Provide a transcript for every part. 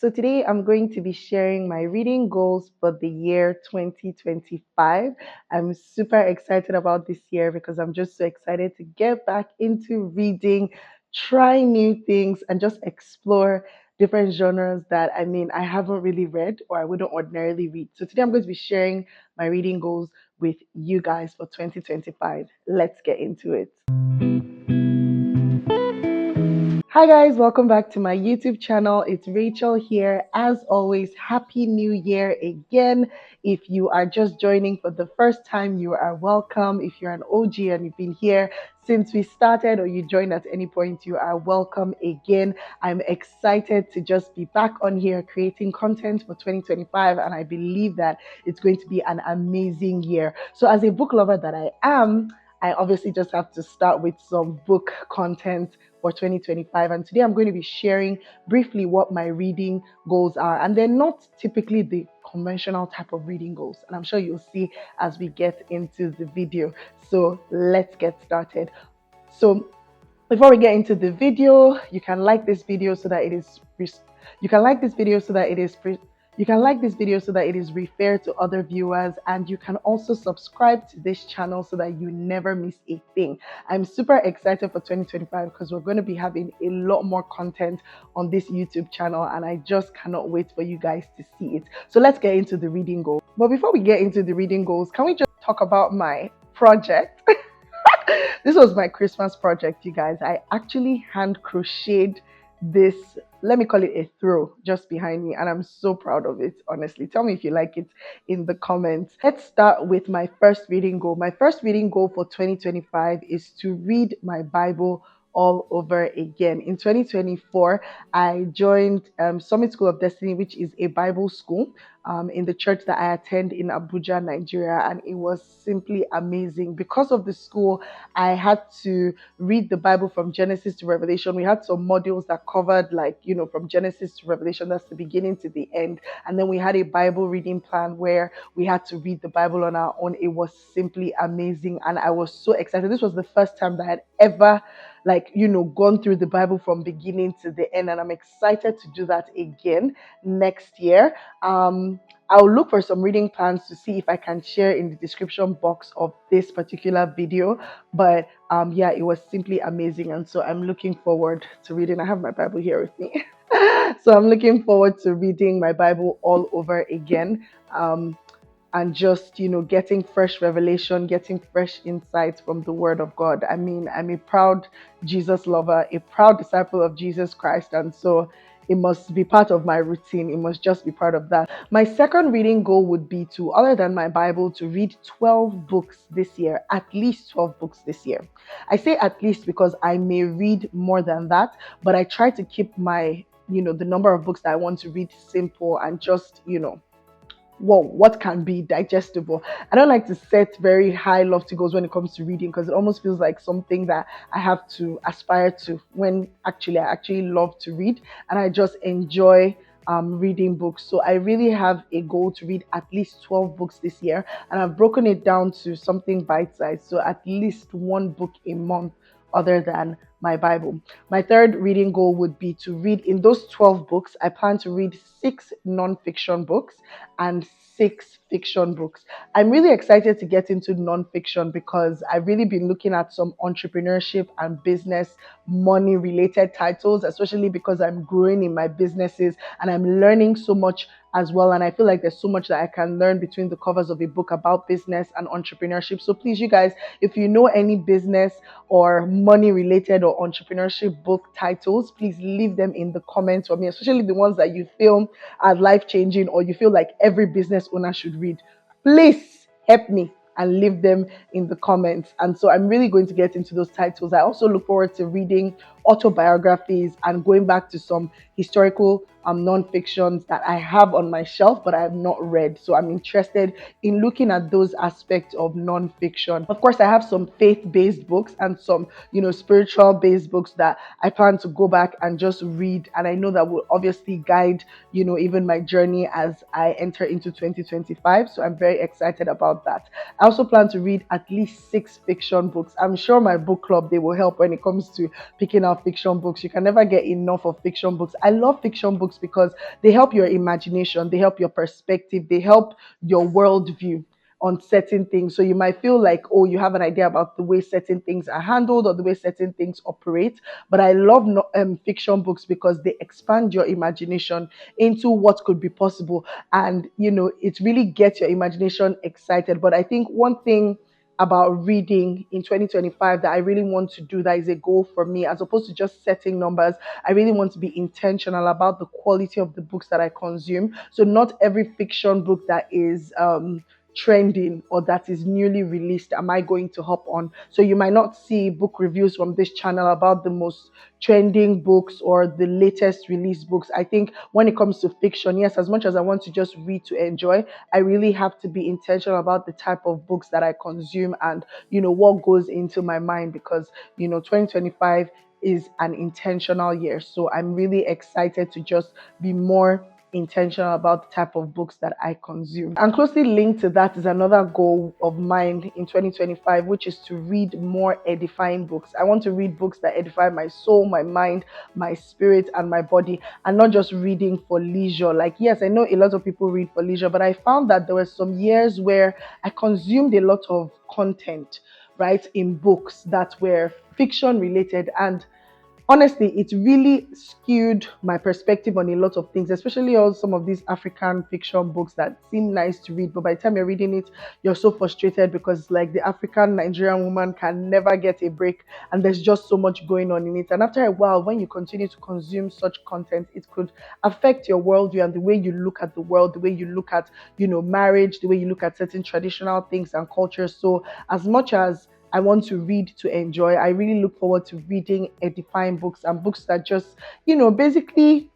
So today I'm going to be sharing my reading goals for the year 2025. I'm super excited about this year because I'm just so excited to get back into reading, try new things, and just explore different genres that I haven't really read or I wouldn't ordinarily read. So today I'm going to be sharing my reading goals with you guys for 2025. Let's get into it. Hi guys, welcome back to my YouTube channel. It's Rachel here. As always, Happy New Year again. If you are just joining for the first time, you are welcome. If you're an OG and you've been here since we started or you joined at any point, you are welcome again. I'm excited to just be back on here creating content for 2025 and I believe that it's going to be an amazing year. So as a book lover that I am, I obviously just have to start with some book content for 2025. And today I'm going to be sharing briefly what my reading goals are. And they're not typically the conventional type of reading goals. And I'm sure you'll see as we get into the video. So let's get started. So before we get into the video, you can like this video so that it is you can like this video so that it is you can like this video so that it is referred to other viewers, and you can also subscribe to this channel so that you never miss a thing. I'm super excited for 2025 because we're going to be having a lot more content on this YouTube channel and I just cannot wait for you guys to see it. So let's get into the reading goals. But before we get into the reading goals, can we just talk about my project? This was my Christmas project, you guys. I actually hand crocheted this, let me call it a throw, just behind me, and I'm so proud of it, honestly. Tell me if you like it in the comments. Let's start with my first reading goal. My first reading goal for 2025 is to read my Bible all over again. In 2024, I joined Summit School of Destiny, which is a Bible school in the church that I attend in Abuja, Nigeria, and it was simply amazing. Because of the school, I had to read the Bible from Genesis to Revelation. We had some modules that covered, like, from Genesis to Revelation, that's the beginning to the end. And then we had a Bible reading plan where we had to read the Bible on our own. It was simply amazing. And I was so excited. This was the first time that I had ever gone through the Bible from beginning to the end. And I'm excited to do that again next year. I'll look for some reading plans to see if I can share in the description box of this particular video. But yeah, it was simply amazing. And so I'm looking forward to reading. I have my Bible here with me. So I'm looking forward to reading my Bible all over again. And just getting fresh revelation, getting fresh insights from the Word of God. I'm a proud Jesus lover, a proud disciple of Jesus Christ, and so it must be part of my routine. It must just be part of that. My second reading goal would be to, other than my Bible, to read 12 books this year, at least 12 books this year. I say at least because I may read more than that, but I try to keep my the number of books that I want to read simple and just what can be digestible. I don't like to set very high lofty goals when it comes to reading because it almost feels like something that I have to aspire to, when I actually love to read and I just enjoy reading books. So I really have a goal to read at least 12 books this year, and I've broken it down to something bite-sized. So at least one book a month other than my Bible. My third reading goal would be to read, in those 12 books, I plan to read 6 non-fiction books and 6 fiction books. I'm really excited to get into non-fiction because I've really been looking at some entrepreneurship and business money related titles, especially because I'm growing in my businesses and I'm learning so much as well. And I feel like there's so much that I can learn between the covers of a book about business and entrepreneurship. So please, you guys, if you know any business or money related or entrepreneurship book titles, please leave them in the comments for me, especially the ones that you feel are life changing or you feel like every business owner should read. Please help me and leave them in the comments. And so I'm really going to get into those titles. I also look forward to reading autobiographies and going back to some historical non-fictions that I have on my shelf but I have not read. So I'm interested in looking at those aspects of non-fiction. Of course, I have some faith-based books and some spiritual-based books that I plan to go back and just read, and I know that will obviously guide even my journey as I enter into 2025. So I'm very excited about that. I also plan to read at least 6 fiction books. I'm sure my book club, they will help when it comes to picking out about fiction books. You can never get enough of fiction books. I love fiction books because they help your imagination, they help your perspective, they help your worldview on certain things. So you might feel like, oh, you have an idea about the way certain things are handled or the way certain things operate. But I love fiction books because they expand your imagination into what could be possible. And, it really gets your imagination excited. But I think one thing about reading in 2025 that I really want to do, that is a goal for me, as opposed to just setting numbers. I really want to be intentional about the quality of the books that I consume. So not every fiction book that is trending or that is newly released am I going to hop on. So you might not see book reviews from this channel about the most trending books or the latest released books. I think when it comes to fiction, yes, as much as I want to just read to enjoy, I really have to be intentional about the type of books that I consume and what goes into my mind, because 2025 is an intentional year. So I'm really excited to just be more intentional about the type of books that I consume. And closely linked to that is another goal of mine in 2025, which is to read more edifying books. I want to read books that edify my soul, my mind, my spirit, and my body, and not just reading for leisure. Like, yes, I know a lot of people read for leisure, but I found that there were some years where I consumed a lot of content, right, in books that were fiction related, and honestly, it really skewed my perspective on a lot of things, especially on some of these African fiction books that seem nice to read. But by the time you're reading it, you're so frustrated because, like, the African Nigerian woman can never get a break, and there's just so much going on in it. And after a while, when you continue to consume such content, it could affect your worldview and the way you look at the world, the way you look at, marriage, the way you look at certain traditional things and cultures. So, as much as I want to read to enjoy, I really look forward to reading edifying books and books that just, basically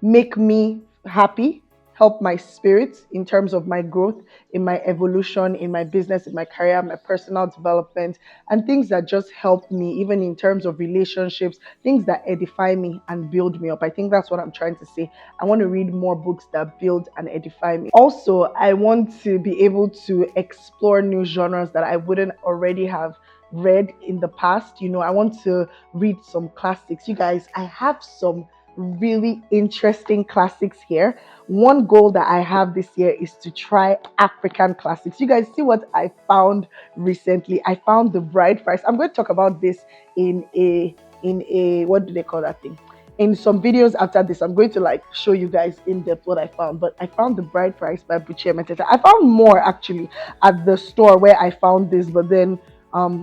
make me happy, help my spirit in terms of my growth, in my evolution, in my business, in my career, my personal development, and things that just help me, even in terms of relationships, things that edify me and build me up. I think that's what I'm trying to say. I want to read more books that build and edify me. Also, I want to be able to explore new genres that I wouldn't already have read in the past. I want to read some classics. You guys, I have some really interesting classics here. One goal that I have this year is to try African classics. You guys see what I found recently? I found the bride price. I'm going to talk about this in a what do they call that thing? In some videos after this, I'm going to show you guys in depth what I found. But I found the bride price by Buchi Emeteta. I found more actually at the store where I found this, but then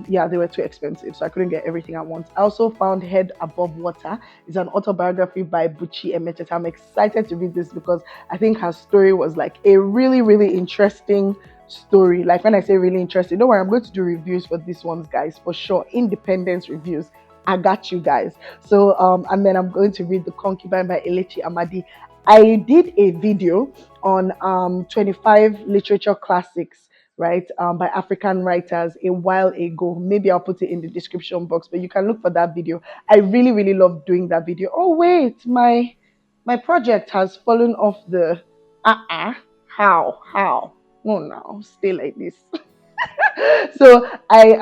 yeah, they were too expensive, so I couldn't get everything I want. I also found Head Above Water. It's an autobiography by Buchi Emeteta. I'm excited to read this because I think her story was a really, really interesting story. Like, when I say really interesting, don't worry, I'm going to do reviews for these ones, guys, for sure. Independence reviews. I got you guys. So and then I'm going to read The Concubine by Elechi Amadi. I did a video on 25 literature classics, right, by African writers a while ago. Maybe I'll put it in the description box, but you can look for that video. I really, really love doing that video. Oh wait, my project has fallen off the how oh no, stay like this. So I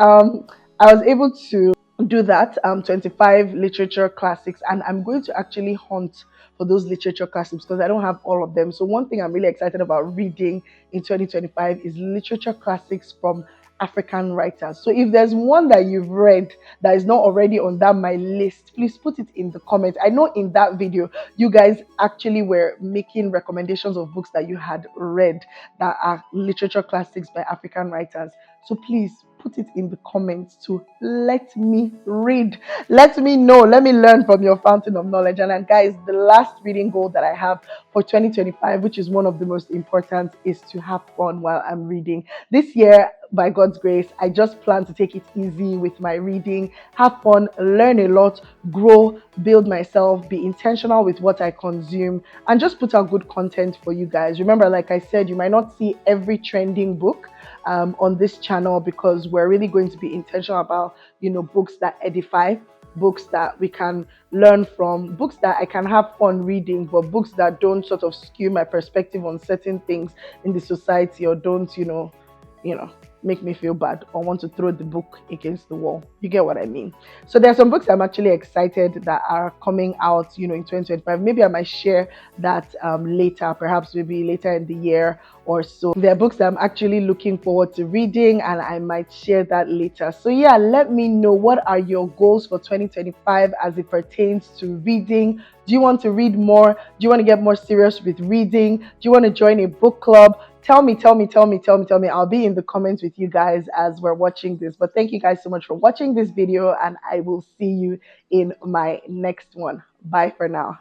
was able to do that 25 literature classics, and I'm going to actually hunt for those literature classics because I don't have all of them. So one thing I'm really excited about reading in 2025 is literature classics from African writers. So if there's one that you've read that is not already on that my list, please put it in the comments. I know in that video you guys actually were making recommendations of books that you had read that are literature classics by African writers. So please put it in the comments to let me read. Let me know. Let me learn from your fountain of knowledge. And guys, the last reading goal that I have for 2025, which is one of the most important, is to have fun while I'm reading. This year, by God's grace, I just plan to take it easy with my reading, have fun, learn a lot, grow, build myself, be intentional with what I consume, and just put out good content for you guys. Remember, like I said, you might not see every trending book on this channel because we're really going to be intentional about, books that edify, books that we can learn from, books that I can have fun reading, but books that don't sort of skew my perspective on certain things in the society or don't, make me feel bad or want to throw the book against the wall. You get what I mean? So there are some books I'm actually excited that are coming out, in 2025. Maybe I might share that later, perhaps maybe later in the year or so. There are books that I'm actually looking forward to reading, and I might share that later. So yeah, let me know, what are your goals for 2025 as it pertains to reading. Do you want to read more? Do you want to get more serious with reading? Do you want to join a book club? Tell me, tell me, tell me, tell me, tell me. I'll be in the comments with you guys as we're watching this. But thank you guys so much for watching this video, and I will see you in my next one. Bye for now.